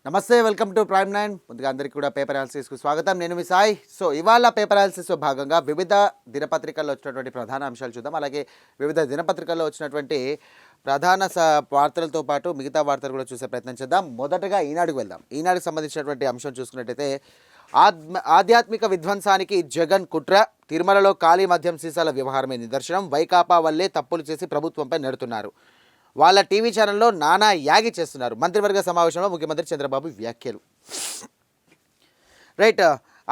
నమస్తే, welcome to prime nine. ముందుగా అందరికీ కూడా పేపర్ అనాలిసిస్కు స్వాగతం. నేను మీ సాయి. సో ఇవాళ పేపర్ అనాలిసిస్లో భాగంగా వివిధ దినపత్రికల్లో వచ్చినటువంటి ప్రధాన అంశాలు చూద్దాం. అలాగే వివిధ దినపత్రికల్లో వచ్చినటువంటి ప్రధాన వార్తలతో పాటు మిగతా వార్తలు కూడా చూసే ప్రయత్నం చేద్దాం. మొదటగా ఈనాడుకు వెళ్దాం. ఈనాడుకు సంబంధించినటువంటి అంశం చూసుకున్నట్టయితే ఆధ్యాత్మిక విధ్వంసానికి జగన్ కుట్ర, తిరుమలలో ఖాళీ మద్యం సీసాల వ్యవహారమే నిదర్శనం, వైకాపా వల్లే తప్పులు చేసి ప్రభుత్వంపై నెడుతున్నారు, వాళ్ళ టీవీ ఛానల్లో నానా యాగి చేస్తున్నారు, మంత్రివర్గ సమావేశంలో ముఖ్యమంత్రి చంద్రబాబు వ్యాఖ్యలు. రైట్.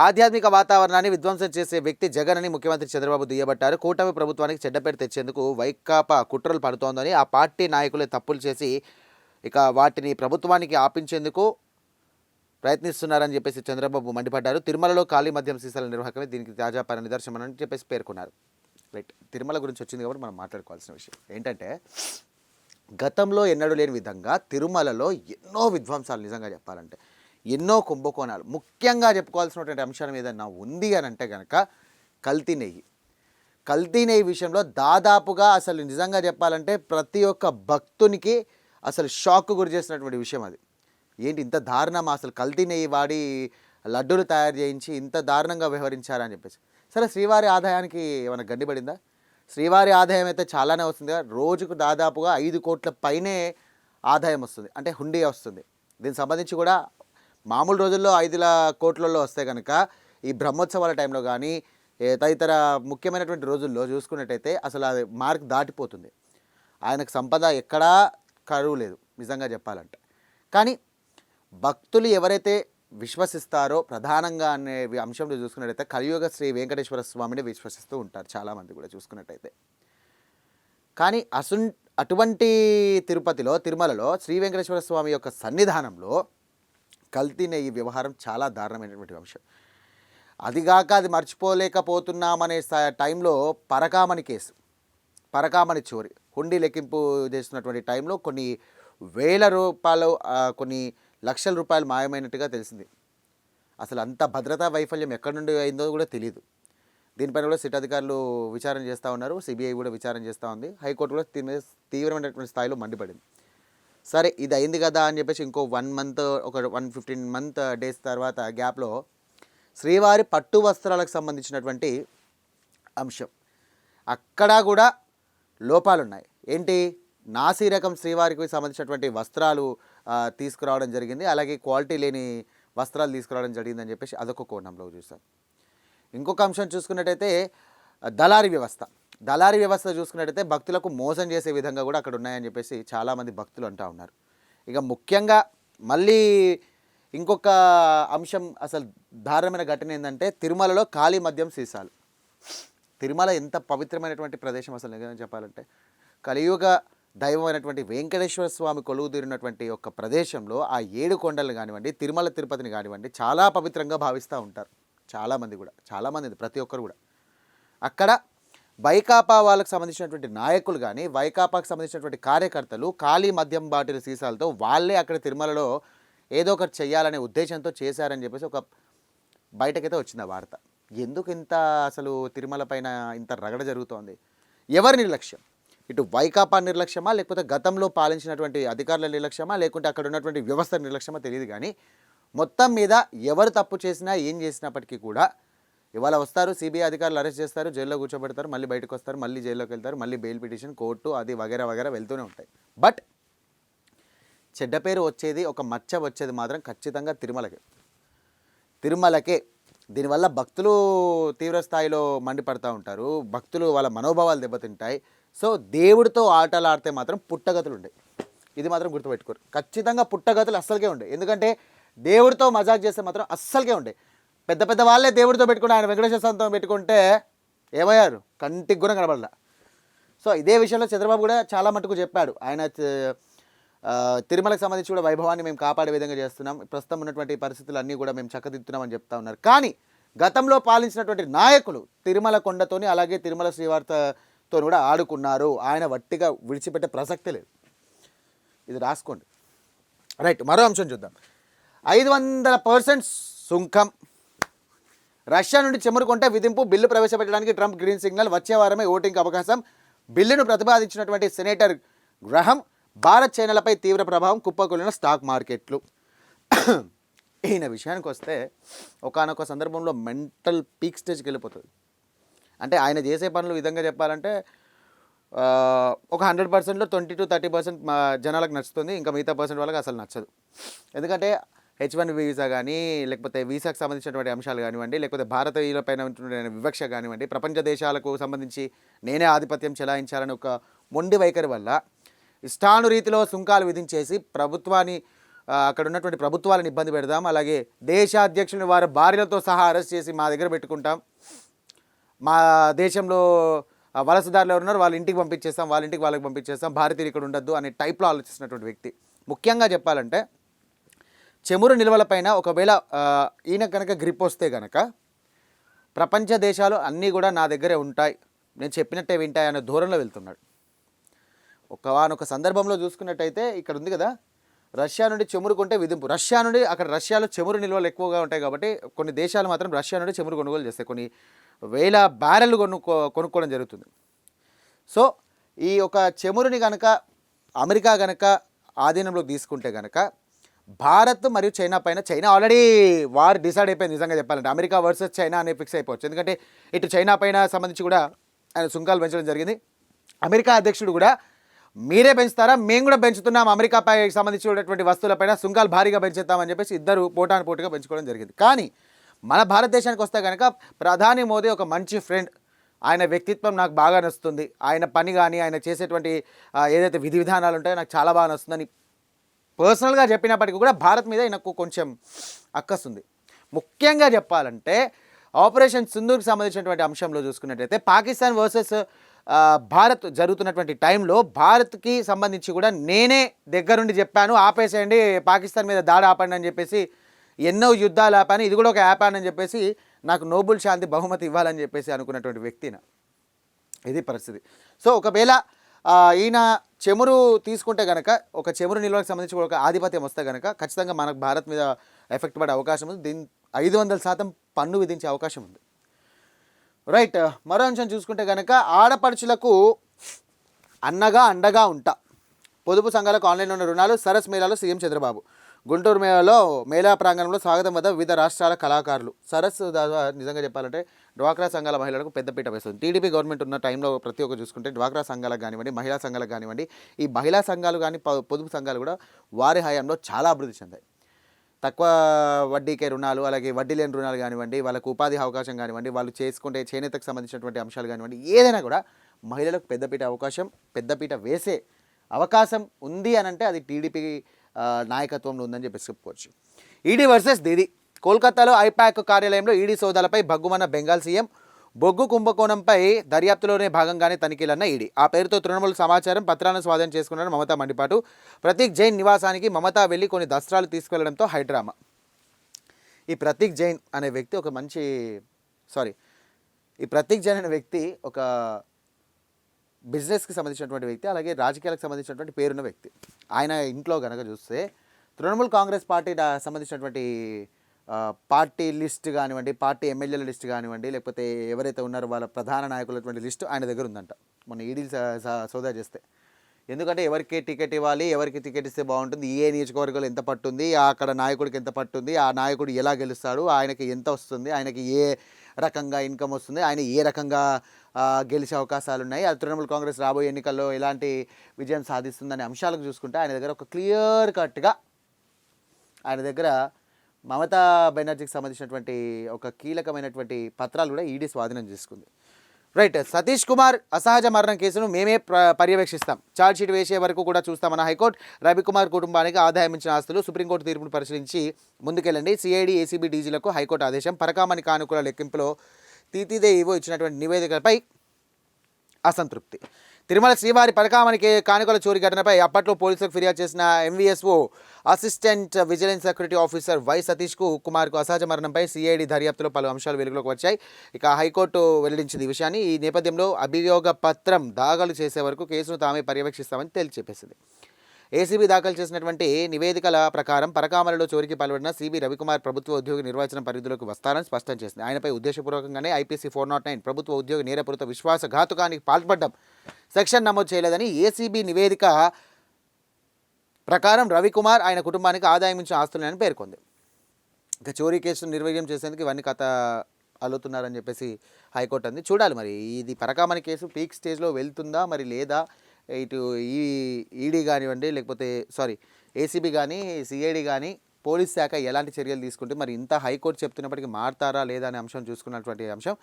ఆధ్యాత్మిక వాతావరణాన్ని విధ్వంసం చేసే వ్యక్తి జగన్ అని ముఖ్యమంత్రి చంద్రబాబు దుయ్యబట్టారు. కూటమి ప్రభుత్వానికి చెడ్డపేరు తెచ్చేందుకు వైకాపా కుట్రలు పడుతోందని, ఆ పార్టీ నాయకులే తప్పులు చేసి ఇక వాటిని ప్రభుత్వానికి ఆపించేందుకు ప్రయత్నిస్తున్నారని చెప్పేసి చంద్రబాబు మండిపడ్డారు. తిరుమలలో ఖాళీ మద్యం సీసాల నిర్వాహకమే దీనికి తాజా నిదర్శనం అని చెప్పేసి పేర్కొన్నారు. రైట్. తిరుమల గురించి వచ్చింది కాబట్టి మనం మాట్లాడుకోవాల్సిన విషయం ఏంటంటే, గతంలో ఎన్నడూ లేని విధంగా తిరుమలలో ఎన్నో విధ్వంసాలు, నిజంగా చెప్పాలంటే ఎన్నో కుంభకోణాలు, ముఖ్యంగా చెప్పుకోవాల్సినటువంటి అంశాల మీద ఉంది అని అంటే కనుక కల్తీ నెయ్యి విషయంలో దాదాపుగా అసలు నిజంగా చెప్పాలంటే ప్రతి ఒక్క భక్తునికి అసలు షాక్ గురి చేసినటువంటి విషయం అది. ఏంటి ఇంత దారుణమా, అసలు కల్తీ నెయ్యి వాడి లడ్డూలు తయారు చేయించి ఇంత దారుణంగా వ్యవహరించారని చెప్పేసి. సరే, శ్రీవారి ఆదాయానికి ఏమైనా గండిపడిందా? శ్రీవారి ఆదాయం అయితే చాలానే వస్తుంది. రోజుకు దాదాపుగా 5 కోట్ల పైనే ఆదాయం వస్తుంది, అంటే హుండీ వస్తుంది. దీనికి సంబంధించి కూడా మామూలు రోజుల్లో 5 కోట్లలో వస్తే కనుక ఈ బ్రహ్మోత్సవాల టైంలో కానీ తదితర ముఖ్యమైనటువంటి రోజుల్లో చూసుకున్నట్టయితే అసలు అది మార్క్ దాటిపోతుంది. ఆయనకు సంపద ఎక్కడా కరువు లేదు నిజంగా చెప్పాలంటే. కానీ భక్తులు ఎవరైతే విశ్వసిస్తారో ప్రధానంగా అనే అంశంలో చూసుకున్నట్టయితే కలియుగ శ్రీ వెంకటేశ్వర స్వామిని విశ్వసిస్తూ ఉంటారు చాలామంది కూడా చూసుకున్నట్టయితే. కానీ అటువంటి తిరుమలలో శ్రీ వెంకటేశ్వర స్వామి యొక్క సన్నిధానంలో కల్తీ నెయ్యి వ్యవహారం చాలా దారుణమైనటువంటి అంశం. అదిగాక అది మర్చిపోలేకపోతున్నామనే టైంలో పరకామణి చోరీ, హుండీ లెక్కింపు చేస్తున్నటువంటి టైంలో కొన్ని వేల రూపాయలు, కొన్ని లక్షల రూపాయలు మాయమైనట్టుగా తెలిసింది. అసలు అంత భద్రతా వైఫల్యం ఎక్కడి నుండి అయిందో కూడా తెలియదు. దీనిపైన కూడా సిట్ అధికారులు విచారణ చేస్తూ ఉన్నారు, సిబిఐ కూడా విచారణ చేస్తూ ఉంది, హైకోర్టు కూడా తీవ్రమైనటువంటి స్థాయిలో మండిపడింది. సరే, ఇది అయింది కదా అని చెప్పేసి ఇంకో 1 మంత్, ఒక 115 డేస్ తర్వాత గ్యాప్లో శ్రీవారి పట్టు వస్త్రాలకు సంబంధించినటువంటి అంశం, అక్కడ కూడా లోపాలున్నాయి. ఏంటి, నాసి రకం శ్రీవారికి సంబంధించినటువంటి వస్త్రాలు తీసుకురావడం జరిగింది, అలాగే క్వాలిటీ లేని వస్త్రాలు తీసుకురావడం జరిగిందని చెప్పేసి అదొక కోణంలో చూస్తాం. ఇంకొక అంశం చూసుకున్నట్టయితే దళారీ వ్యవస్థ చూసుకున్నట్టయితే భక్తులకు మోసం చేసే విధంగా కూడా అక్కడ ఉన్నాయని చెప్పేసి చాలామంది భక్తులు అంటూ ఉన్నారు. ఇక ముఖ్యంగా మళ్ళీ ఇంకొక అంశం, అసలు దారుణమైన ఘటన ఏంటంటే తిరుమలలో ఖాళీ మద్యం సీసాలు. తిరుమల ఎంత పవిత్రమైనటువంటి ప్రదేశం అసలు నిజంగా చెప్పాలంటే. కలియుగ దైవమైనటువంటి వెంకటేశ్వర స్వామి కొలువు తీరినటువంటి ఒక ప్రదేశంలో ఆ 7 కొండలు కానివ్వండి, తిరుమల తిరుపతిని కానివ్వండి చాలా పవిత్రంగా భావిస్తూ ఉంటారు చాలామంది ప్రతి ఒక్కరు కూడా. అక్కడ వైకాపా వాళ్ళకి సంబంధించినటువంటి నాయకులు కానీ, వైకాపాకు సంబంధించినటువంటి కార్యకర్తలు ఖాళీ మద్యం బాటిల్ సీసాలతో వాళ్ళే అక్కడ తిరుమలలో ఏదో ఒకటి చేయాలనే ఉద్దేశంతో చేశారని చెప్పేసి ఒక బయటకైతే వచ్చింది ఆ వార్త. ఎందుకు ఇంత అసలు తిరుమల పైన ఇంత రగడ జరుగుతోంది? ఎవరి నిర్లక్ష్యం? ఇటు వైకాపా నిర్లక్ష్యమా, లేకపోతే గతంలో పాలించినటువంటి అధికారుల నిర్లక్ష్యమా, లేకుంటే అక్కడ ఉన్నటువంటి వ్యవస్థ నిర్లక్ష్యమా తెలియదు. కానీ మొత్తం మీద ఎవరు తప్పు చేసినా ఏం చేసినప్పటికీ కూడా ఇవాళ వస్తారు, సిబిఐ అధికారులు అరెస్ట్ చేస్తారు, జైల్లో కూర్చోబెడతారు, మళ్ళీ బయటకు వస్తారు, మళ్ళీ జైల్లోకి వెళ్తారు, మళ్ళీ బెయిల్ పిటిషన్, కోర్టు, అది వగేరా వెళ్తూనే ఉంటాయి. బట్ చెడ్డ పేరు వచ్చేది, ఒక మచ్చ వచ్చేది మాత్రం ఖచ్చితంగా తిరుమలకే. దీనివల్ల భక్తులు తీవ్రస్థాయిలో మండిపడుతూ ఉంటారు, భక్తులు వాళ్ళ మనోభావాలు దెబ్బతింటాయి. సో దేవుడితో ఆటలు ఆడితే మాత్రం పుట్టగతులు ఉండే, ఇది మాత్రం గుర్తుపెట్టుకోరు. ఖచ్చితంగా పుట్టగతులు అస్సలకే ఉండే. ఎందుకంటే దేవుడితో మజాక్ చేస్తే మాత్రం అస్సలకే ఉండే. పెద్ద వాళ్ళే దేవుడితో పెట్టుకుంటే, ఆయన వెంకటేశ్వర స్వామితో పెట్టుకుంటే ఏమయ్యారు, కంటికి కూడా కనబడలా. సో ఇదే విషయంలో చంద్రబాబు కూడా చాలా మటుకు చెప్పాడు. ఆయన తిరుమలకు సంబంధించి కూడా వైభవాన్ని మేము కాపాడే విధంగా చేస్తున్నాం, ప్రస్తుతం ఉన్నటువంటి పరిస్థితులు అన్నీ కూడా మేము చక్కదిద్దుతున్నామని చెప్తా ఉన్నారు. కానీ గతంలో పాలించినటువంటి నాయకులు తిరుమల కొండతోని, అలాగే తిరుమల శ్రీవారితో కూడా ఆడుకున్నారు. ఆయన వట్టిగా విడిచిపెట్టే ప్రసక్తే లేదు. ఇది రాసుకోండి. రైట్. మరో అంశం చూద్దాం. 500% సుంకం, రష్యా నుండి చమురు కొంటే విధింపు, బిల్లు ప్రవేశపెట్టడానికి ట్రంప్ గ్రీన్ సిగ్నల్, వచ్చే వారమే ఓటింగ్కి అవకాశం. బిల్లును ప్రతిపాదించినటువంటి సెనేటర్ గ్రహం, భారత్ చైనాలపై తీవ్ర ప్రభావం, కుప్పకూలిన స్టాక్ మార్కెట్లు. ఈయన విషయానికి వస్తే ఒకానొక సందర్భంలో మెంటల్ పీక్ స్టేజ్కి వెళ్ళిపోతుంది. అంటే ఆయన చేసే పనులు విధంగా చెప్పాలంటే ఒక 100%లో 20-30% మా జనాలకు నచ్చుతుంది. ఇంకా మిగతా పర్సెంట్ వాళ్ళకి అసలు నచ్చదు. ఎందుకంటే H1 వీసా కానీ, లేకపోతే వీసాకు సంబంధించినటువంటి అంశాలు కానివ్వండి, లేకపోతే భారతీయుల పైన ఉంటున్న వివక్ష కానివ్వండి, ప్రపంచ దేశాలకు సంబంధించి నేనే ఆధిపత్యం చెలాయించాలని ఒక మొండి వైఖరి వల్ల ఇష్టానురీతిలో సుంకాలు విధించేసి ప్రభుత్వాన్ని అక్కడ ఉన్నటువంటి ప్రభుత్వాలను ఇబ్బంది పెడదాం, అలాగే దేశ అధ్యక్షుని వారి భార్యలతో సహా అరెస్ట్ చేసి మా దగ్గర పెట్టుకుంటాం, మా దేశంలో వలసదారులు ఎవరున్నారు వాళ్ళ ఇంటికి పంపించేస్తాం, వాళ్ళ ఇంటికి వాళ్ళకి పంపించేస్తాం, భారతీయులు ఇక్కడ ఉండద్దు అనే టైప్లో ఆలోచిస్తున్నటువంటి వ్యక్తి. ముఖ్యంగా చెప్పాలంటే చమురు నిల్వలపైన ఒకవేళ ఈయన కనుక గ్రిప్ వస్తే కనుక ప్రపంచ దేశాలు అన్నీ కూడా నా దగ్గరే ఉంటాయి, నేను చెప్పినట్టే వింటాయి అనే ధోరణిలో వెళ్తున్నాడు. ఒకనొక సందర్భంలో చూసుకున్నట్టయితే ఇక్కడ ఉంది కదా, రష్యా నుండి చమురు కొంటే విధింపు. రష్యాలో చమురు నిల్వలు ఎక్కువగా ఉంటాయి కాబట్టి కొన్ని దేశాలు మాత్రం రష్యా నుండి చమురు కొనుగోలు చేస్తాయి, కొన్ని వేల బ్యారెళ్ళు కొనుక్కోవడం జరుగుతుంది. సో ఈ ఒక చమురుని కనుక అమెరికా కనుక ఆధీనంలోకి తీసుకుంటే కనుక భారత్ మరియు చైనా పైన, చైనా ఆల్రెడీ వార్ డిసైడ్ అయిపోయింది నిజంగా చెప్పాలంటే, అమెరికా వర్సెస్ చైనా అనే ఫిక్స్ అయిపోవచ్చు. ఎందుకంటే ఇటు చైనా పైన సంబంధించి కూడా ఆయన సుంకాలు పెంచడం జరిగింది. అమెరికా అధ్యక్షుడు కూడా మీరే పెంచుతారా, మేము కూడా పెంచుతున్నాం, అమెరికాపై సంబంధించినటువంటి వస్తువులపైన సుంకాలు భారీగా పెంచుతామని చెప్పేసి ఇద్దరు పోటాపోటీగా పెంచుకోవడం జరిగింది. కానీ మన భారతదేశానికి వస్తే కనుక ప్రధాని మోదీ ఒక మంచి ఫ్రెండ్, ఆయన వ్యక్తిత్వం నాకు బాగా నచ్చుతుంది, ఆయన పని కానీ ఆయన చేసేటువంటి ఏదైతే విధి విధానాలు ఉంటాయో నాకు చాలా బాగా నచ్చుతుందని పర్సనల్గా చెప్పినప్పటికీ కూడా భారత్ మీద నాకు కొంచెం అక్కస్తుంది. ముఖ్యంగా చెప్పాలంటే ఆపరేషన్ సింధూర్కి సంబంధించినటువంటి అంశంలో చూసుకున్నట్టయితే పాకిస్తాన్ వర్సెస్ భారత్ జరుగుతున్నటువంటి టైంలో భారత్కి సంబంధించి కూడా నేనే దగ్గరుండి చెప్పాను, ఆపేసేయండి, పాకిస్తాన్ మీద దాడి ఆపండి అని చెప్పేసి ఎన్నో యుద్ధాలు ఆపాను, ఇది కూడా ఒక ఆపాను అని చెప్పేసి నాకు నోబెల్ శాంతి బహుమతి ఇవ్వాలని చెప్పేసి అనుకున్నటువంటి వ్యక్తిన ఇది పరిస్థితి. సో ఒకవేళ ఈయన చమురు తీసుకుంటే కనుక, ఒక చమురు నిల్వలకు సంబంధించి ఒక ఆధిపత్యం వస్తే కనుక ఖచ్చితంగా మనకు భారత్ మీద ఎఫెక్ట్ పడే అవకాశం ఉంది. దీని 500% పన్ను విధించే అవకాశం ఉంది. రైట్. మరో అంశం చూసుకుంటే కనుక ఆడపడుచులకు అన్నగా అండగా ఉంటా, పొదుపు సంఘాలకు ఆన్లైన్లో ఉన్న రుణాలు సరస్ మేళాలో సీఎం చంద్రబాబు. గుంటూరు మేళా ప్రాంగణంలో స్వాగతం వద్ద వివిధ రాష్ట్రాల కళాకారులు. సరస్సు నిజంగా చెప్పాలంటే డ్వాక్రా సంఘాల మహిళలకు పెద్దపీట వేస్తుంది. టీడీపీ గవర్నమెంట్ ఉన్న టైంలో ప్రతి ఒక్క చూసుకుంటే డ్వాక్రా సంఘాలకు కానివ్వండి, మహిళా సంఘాలకు కానివ్వండి, ఈ మహిళా సంఘాలు కానీ పొదుపు సంఘాలు కూడా వారి హయాంలో చాలా అభివృద్ధి చెందాయి. తక్కువ వడ్డీకే రుణాలు, అలాగే వడ్డీ లేని రుణాలు కానివ్వండి, వాళ్ళకు ఉపాధి అవకాశం కానివ్వండి, వాళ్ళు చేసుకుంటే చేనేతకు సంబంధించినటువంటి అంశాలు కానివ్వండి, ఏదైనా కూడా మహిళలకు పెద్దపీట వేసే అవకాశం ఉంది అని అంటే అది టీడీపీ నాయకత్వంలో ఉందని చెప్పి చెప్పుకోవచ్చు. ED versus Didi. కోల్కతాలో ఐపాక్ కార్యాలయంలో ఈడీ సోదాలపై భగ్గుమన్న బెంగాల్ సీఎం. బొగ్గు కుంభకోణంపై దర్యాప్తులోనే భాగంగానే తనిఖీలన్న ఈడీ. ఆ పేరుతో తృణమూల్ సమాచారం పత్రాలను స్వాధీనం చేసుకున్న మమతా మండిపాటు. ప్రతీక్ జైన్ నివాసానికి మమతా వెళ్లి కొన్ని దస్త్రాలు తీసుకెళ్లడంతో హైడ్రామా. ఈ ప్రతీక్ జైన్ అనే వ్యక్తి ఒక బిజినెస్కి సంబంధించినటువంటి వ్యక్తి, అలాగే రాజకీయాలకు సంబంధించినటువంటి పేరున్న వ్యక్తి. ఆయన ఇంట్లో కనుక చూస్తే తృణమూల్ కాంగ్రెస్ పార్టీ సంబంధించినటువంటి పార్టీ లిస్ట్ కానివ్వండి, పార్టీ ఎమ్మెల్యేల లిస్ట్ కానివ్వండి, లేకపోతే ఎవరైతే ఉన్నారో వాళ్ళ ప్రధాన నాయకులటువంటి లిస్టు ఆయన దగ్గర ఉందంట. మొన్న ఈడీలు సోదా చేస్తే, ఎందుకంటే ఎవరికి టికెట్ ఇవ్వాలి, ఎవరికి టికెట్ ఇస్తే బాగుంటుంది, ఏ నియోజకవర్గంలో ఎంత పట్టుంది, అక్కడ నాయకుడికి ఎంత పట్టుంది, ఆ నాయకుడు ఎలా గెలుస్తాడు, ఆయనకి ఎంత వస్తుంది, ఆయనకి ఏ రకంగా ఇన్కమ్ వస్తుంది, ఆయన ఏ రకంగా గెలిచే అవకాశాలు ఉన్నాయి, అది తృణమూల్ కాంగ్రెస్ రాబోయే ఎన్నికల్లో ఎలాంటి విజయం సాధిస్తుందనే అంశాలకు చూసుకుంటే ఆయన దగ్గర ఒక క్లియర్ కట్గా ఆయన దగ్గర మమతా బెనర్జీకి సంబంధించినటువంటి ఒక కీలకమైనటువంటి పత్రాలు కూడా ఈడీ స్వాధీనం చేసుకుంది. రైట్. సతీష్ కుమార్ అసహజ మరణం కేసును మేమే పర్యవేక్షిస్తాం, ఛార్జ్షీట్ వేసే వరకు కూడా చూస్తామన్న హైకోర్టు. రవికుమార్ కుటుంబానికి ఆదాయం ఇచ్చిన ఆస్తులు సుప్రీంకోర్టు తీర్పును పరిశీలించి ముందుకెళ్ళండి. సిఐడి, ఏసీబీ, డీజీలకు హైకోర్టు ఆదేశం. పరకామణి కానుకల లెక్కింపులో తీతిదేవో ఇచ్చినటువంటి నివేదికలపై అసంతృప్తి. తిరుమల శ్రీవారి పరకామణి కానుకల చోరీ ఘటనపై అప్పట్లో పోలీసులకు ఫిర్యాదు చేసిన MVSO assistant vigilance security officer Y సతీష్కు కుమార్కు అసహజ మరణంపై సిఐడి దర్యాప్తులో పలు అంశాలు వెలుగులోకి వచ్చాయి. ఇక హైకోర్టు వెల్లడించింది ఈ విషయాన్ని. ఈ నేపథ్యంలో అభియోగ పత్రం దాఖలు చేసే వరకు కేసును తామే పర్యవేక్షిస్తామని తేల్చిచెప్పేసింది. ఏసీబీ దాఖలు చేసినటువంటి నివేదికల ప్రకారం పరకామణిలో చోరీకి పాల్పడిన సిబి రవికుమార్ ప్రభుత్వ ఉద్యోగి నిర్వచనం పరిధిలోకి వస్తారని స్పష్టం చేసింది. ఆయనపై ఉద్దేశపూర్వకంగానే ఐపీసీ 409 ప్రభుత్వ ఉద్యోగి నేరపూరిత విశ్వాసఘాతుకానికి పాల్పడ్డం సెక్షన్ నమోదు చేయలేదని ఏసీబీ నివేదిక ప్రకారం రవికుమార్ ఆయన కుటుంబానికి ఆదాయం ఇచ్చిన ఆస్తులని పేర్కొంది. ఇక చోరీ కేసును నిర్వీర్యం చేసేందుకు ఇవన్నీ కథ అల్లుతున్నారని చెప్పేసి హైకోర్టు అంది. చూడాలి మరి ఇది పరకామణి కేసు పీక్ స్టేజ్లో వెళ్తుందా మరి లేదా, ఇటు ఈ ఈడీ కానివ్వండి లేకపోతే ఏసీబీ కానీ సిఐడి కానీ పోలీస్ శాఖ ఎలాంటి చర్యలు తీసుకుంటే మరి ఇంత హైకోర్టు చెప్తున్నప్పటికీ మారుతారా లేదా అనే అంశం చూసుకున్నటువంటి అంశం.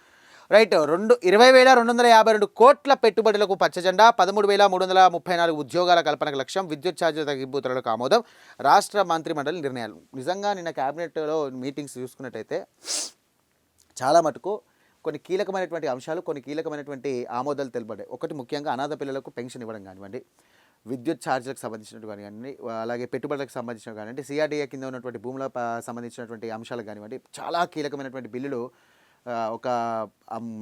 రైట్, 20,252 కోట్ల పెట్టుబడులకు పచ్చజెండా, 13,334 ఉద్యోగాల కల్పనకు లక్ష్యం, విద్యుత్ ఛార్జీల తగ్గింపులకు ఆమోదం, రాష్ట్ర మంత్రిమండలి నిర్ణయాలు. నిజంగా నిన్న క్యాబినెట్లో మీటింగ్స్ చూసుకున్నట్టయితే చాలా మటుకు కొన్ని కీలకమైనటువంటి అంశాలు, కొన్ని కీలకమైనటువంటి ఆమోదాలు తెలుపబడ్డాయి. ఒకటి ముఖ్యంగా అనాథ పిల్లలకు పెన్షన్ ఇవ్వడం కానివ్వండి, విద్యుత్ ఛార్జీలకు సంబంధించినట్టు కానివ్వండి, అలాగే పెట్టుబడులకు సంబంధించినవి కానివ్వండి, సిఆర్డీఏ కింద ఉన్నటువంటి భూములకు సంబంధించినటువంటి అంశాలు కానివ్వండి, చాలా కీలకమైనటువంటి బిల్లులు ఒక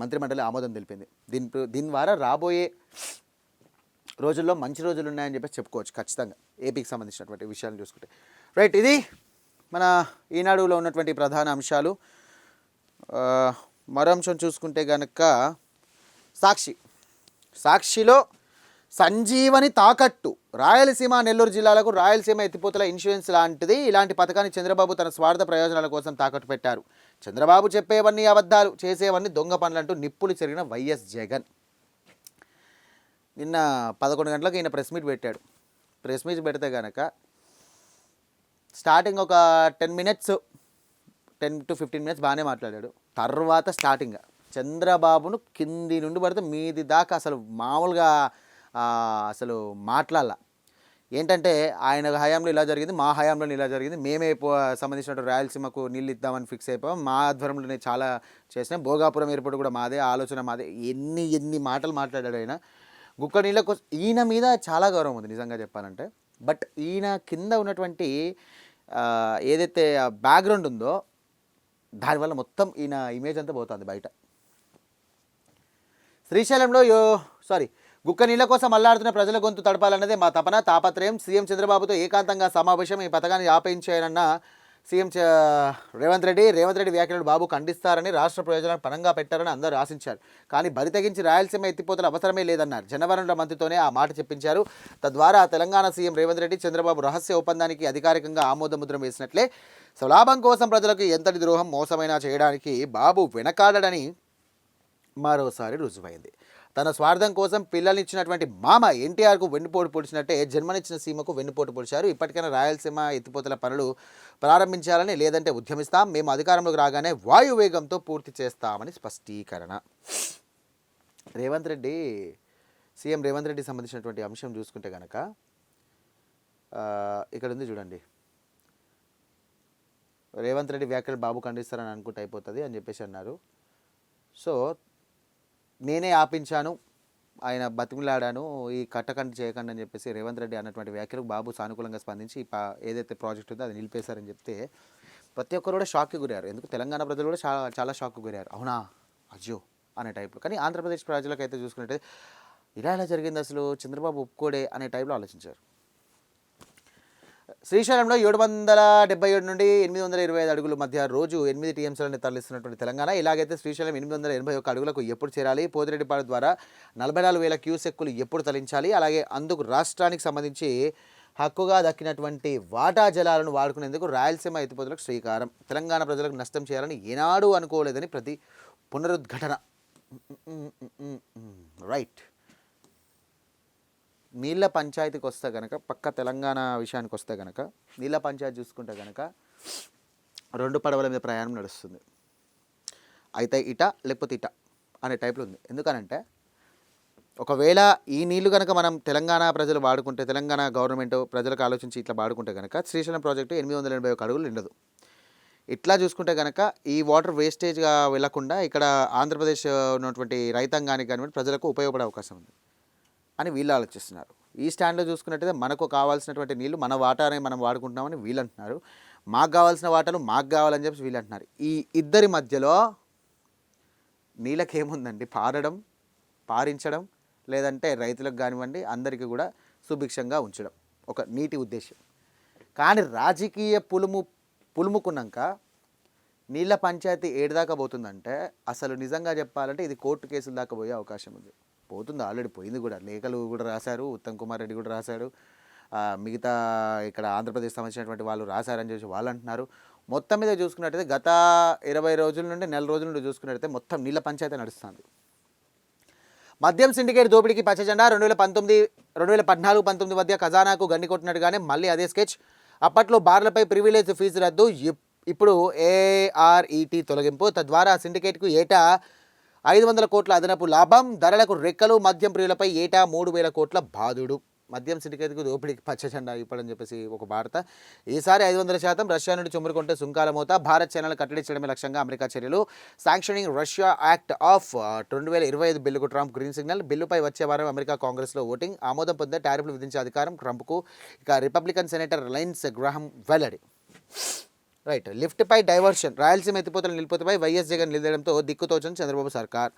మంత్రిమండలి ఆమోదం తెలిపింది. దీని ద్వారా రాబోయే రోజుల్లో మంచి రోజులు ఉన్నాయని చెప్పేసి చెప్పుకోవచ్చు ఖచ్చితంగా ఏపీకి సంబంధించినటువంటి విషయాలను చూసుకుంటే. రైట్, ఇది మన ఈనాడులో ఉన్నటువంటి ప్రధాన అంశాలు. మరో అంశం చూసుకుంటే కనుక సాక్షిలో సంజీవని తాకట్టు, రాయలసీమ నెల్లూరు జిల్లాలకు రాయలసీమ ఎత్తిపోతల ఇన్సూరెన్స్ లాంటిది. ఇలాంటి పథకాన్ని చంద్రబాబు తన స్వార్థ ప్రయోజనాల కోసం తాకట్టు పెట్టారు. చంద్రబాబు చెప్పేవన్నీ అబద్ధాలు, చేసేవన్నీ దొంగ పనులంటూ నిప్పులు చెరిగిన వైఎస్ జగన్. నిన్న 11 గంటలకు ఈయన ప్రెస్ మీట్ పెట్టాడు. ప్రెస్ మీట్ పెడితే కనుక స్టార్టింగ్ ఒక 10 to 15 minutes బాగానే మాట్లాడాడు. తర్వాత స్టార్టింగ్ చంద్రబాబును కింది నుండి పడితే మీది దాకా అసలు మామూలుగా అసలు మాట్లాడాల. ఏంటంటే ఆయన హయాంలో ఇలా జరిగింది, మా హయాంలో ఇలా జరిగింది, మేమే సంబంధించినట్టు రాయలసీమకు నీళ్ళు ఇద్దామని ఫిక్స్ అయిపోయాం, మా ఆధ్వర్యంలోనే చాలా చేసినాం, భోగాపురం ఎయిర్పోర్ట్ కూడా మాదే, ఆలోచన మాదే. ఎన్ని మాటలు మాట్లాడాడు ఆయన. గుక్క నీళ్ళ కోసం ఈయన మీద చాలా గౌరవం ఉంది నిజంగా చెప్పాలంటే. బట్ ఈయన కింద ఉన్నటువంటి ఏదైతే బ్యాక్గ్రౌండ్ ఉందో దానివల్ల మొత్తం ఈయన ఇమేజ్ అంతా పోతుంది బయట. శ్రీశైలంలో గుక్క నీళ్ళ కోసం అల్లాడుతున్న ప్రజల గొంతు తడపాలన్నదే మా తాపత్రయం. సీఎం చంద్రబాబుతో ఏకాంతంగా సమావేశం, ఈ పథకాన్ని ఆపేయించాయనన్న సీఎం రేవంత్ రెడ్డి వ్యాఖ్యలు బాబు ఖండిస్తారని, రాష్ట్ర ప్రయోజనాలను పరంగా పెట్టారని అందరూ ఆశించారు. కానీ బరి తెగించి రాయలసీమ ఎత్తిపోతల అవసరమే లేదన్నారు. జనవనరుల మంత్రితోనే ఆ మాట చెప్పించారు. తద్వారా తెలంగాణ సీఎం రేవంత్ రెడ్డి చంద్రబాబు రహస్య ఒప్పందానికి అధికారికంగా ఆమోదముద్రం వేసినట్లే. స్వలాభం కోసం ప్రజలకు ఎంతటి ద్రోహం మోసమైనా చేయడానికి బాబు వెనకాడని మరోసారి రుజువైంది. తన స్వార్థం కోసం పిల్లల్నిచ్చినటువంటి మామ ఎన్టీఆర్కు వెన్నుపోటు పొడిచినట్టే జన్మనిచ్చిన సీమకు వెన్నుపోటు పొడిచారు. ఇప్పటికైనా రాయలసీమ ఎత్తిపోతల పనులు ప్రారంభించాలని, లేదంటే ఉద్యమిస్తాం, మేము అధికారంలోకి రాగానే వాయువేగంతో పూర్తి చేస్తామని స్పష్టీకరణ. సీఎం రేవంత్ రెడ్డి సంబంధించినటువంటి అంశం చూసుకుంటే కనుక ఇక్కడ ఉంది చూడండి. రేవంత్ రెడ్డి వ్యాఖ్యలు బాబు ఖండిస్తారని అనుకుంటే అయిపోతుంది అని చెప్పేసి అన్నారు. సో నేనే ఆపించాను, ఆయన బతిమిలాడాను, ఈ కట్టకండి చేయకండి అని చెప్పేసి రేవంత్ రెడ్డి అన్నటువంటి వ్యాఖ్యలకు బాబు సానుకూలంగా స్పందించి ఏదైతే ప్రాజెక్ట్ ఉందో అది నిలిపేశారని చెప్తే ప్రతి ఒక్కరు కూడా షాక్కి గురయ్యారు. ఎందుకు తెలంగాణ ప్రజలు కూడా చాలా షాక్కి గురయ్యారు. అవునా అజ్జో అనే టైప్లో. కానీ ఆంధ్రప్రదేశ్ ప్రజలకు అయితే చూసుకున్నట్టే ఇలా జరిగింది అసలు చంద్రబాబు ఒప్పుకోడే అనే టైప్లో ఆలోచించారు. శ్రీశైలంలో 777 నుండి 825 అడుగుల మధ్య రోజు 8 టీఎంసీలను తరలిస్తున్నటువంటి తెలంగాణ. ఇలాగైతే శ్రీశైలం 881 అడుగులకు ఎప్పుడు చేరాలి, పోతిరెడ్డిపాడు ద్వారా 44,000 క్యూసెక్కులు ఎప్పుడు తరలించాలి, అలాగే అందుకు రాష్ట్రానికి సంబంధించి హక్కుగా దక్కినటువంటి వాటా జలాలను వాడుకునేందుకు రాయలసీమ ఎత్తిపోతలకు శ్రీకారం. తెలంగాణ ప్రజలకు నష్టం చేయాలని ఏనాడు అనుకోలేదని ప్రతి పునరుద్ఘటన. రైట్, నీళ్ళ పంచాయతీకి వస్తే కనుక పక్క తెలంగాణ విషయానికి వస్తే కనుక నీళ్ళ పంచాయతీ చూసుకుంటే కనుక 2 పడవల మీద ప్రయాణం నడుస్తుంది. అయితే ఇట లేకపోతే ఇట అనే టైప్లో ఉంది. ఎందుకనంటే ఒకవేళ ఈ నీళ్లు కనుక మనం తెలంగాణ ప్రజలు వాడుకుంటే, తెలంగాణ గవర్నమెంట్ ప్రజలకు ఆలోచించి ఇట్లా వాడుకుంటే కనుక శ్రీశైలం ప్రాజెక్టు 881 అడుగులు నిండదు. ఇట్లా చూసుకుంటే కనుక ఈ వాటర్ వేస్టేజ్గా వెళ్లకుండా ఇక్కడ ఆంధ్రప్రదేశ్ ఉన్నటువంటి రైతాంగానికి కానివ్వండి ప్రజలకు ఉపయోగపడే అవకాశం ఉంది అని వీళ్ళు ఆలోచిస్తున్నారు. ఈ స్టాండ్లో చూసుకున్నట్టయితే మనకు కావాల్సినటువంటి నీళ్లు మన వాటానే మనం వాడుకుంటున్నామని వీళ్ళు అంటున్నారు. మాకు కావాల్సిన వాటాలు మాకు కావాలని చెప్పి వీళ్ళు అంటున్నారు. ఈ ఇద్దరి మధ్యలో నీళ్ళకేముందండి? పారించడం, లేదంటే రైతులకు కానివ్వండి అందరికీ కూడా సుభిక్షంగా ఉంచడం ఒక నీటి ఉద్దేశం. కానీ రాజకీయ పులుముకున్నాక నీళ్ళ పంచాయతీ ఏడుదాకా పోతుందంటే అసలు నిజంగా చెప్పాలంటే ఇది కోర్టు కేసుల దాకా పోయే అవకాశం ఉంది. పోతుంది, ఆల్రెడీ పోయింది కూడా. లేఖలు కూడా రాశారు, ఉత్తమ్ కుమార్ రెడ్డి కూడా రాశాడు, మిగతా ఇక్కడ ఆంధ్రప్రదేశ్ సంబంధించినటువంటి వాళ్ళు రాశారని చెప్పి వాళ్ళు అంటున్నారు. మొత్తం మీద చూసుకున్నట్టయితే గత 20 రోజుల నుండి నెల రోజుల నుండి చూసుకున్నట్టయితే మొత్తం నీళ్ళ పంచాయతీ నడుస్తుంది. మద్యం సిండికేట్ దోపిడీకి పచ్చజెండా 2014-19 మధ్య ఖజానాకు గండి కొట్టినట్టుగానే మళ్ళీ అదే స్కెచ్. అప్పట్లో బార్లపై ప్రివిలేజ్ ఫీజు రద్దు, ఇప్పుడు ఏఆర్ఈటీ తొలగింపు. తద్వారా సిండికేట్కు ఏటా 500 కోట్ల అదనపు లాభం, ధరలకు రెక్కలు, మద్యం ప్రియులపై ఏటా 3,000 కోట్ల బాధుడు. మద్యం సిండికేట్కు దోపిడీకి పచ్చజెండా ఇవ్వడం చెప్పేసి ఒక వార్త. ఈసారి 500% రష్యా నుండి చొమ్మురుకుంటే సుంకాల మోత, భారత్ చైనాలు కట్టడి చేయడమే లక్ష్యంగా అమెరికా చర్యలు. శాంక్షనింగ్ రష్యా యాక్ట్ ఆఫ్ 2025 బిల్లుకు ట్రంప్ గ్రీన్ సిగ్నల్. బిల్లుపై వచ్చే వారం అమెరికా కాంగ్రెస్లో ఓటింగ్. ఆమోదం పొందే టారిఫ్లు విధించే అధికారం ట్రంప్కు. ఇక రిపబ్లికన్ సెనేటర్ లైన్స్ గ్రాహం వెల్లడి. రైట్, లిఫ్ట్పై డైవర్షన్. రాయలసీమ ఎత్తిపోతల నిలిపోతపై వైఎస్ జగన్ నిలదడంతో దిక్కుతోచని చంద్రబాబు సర్కార్.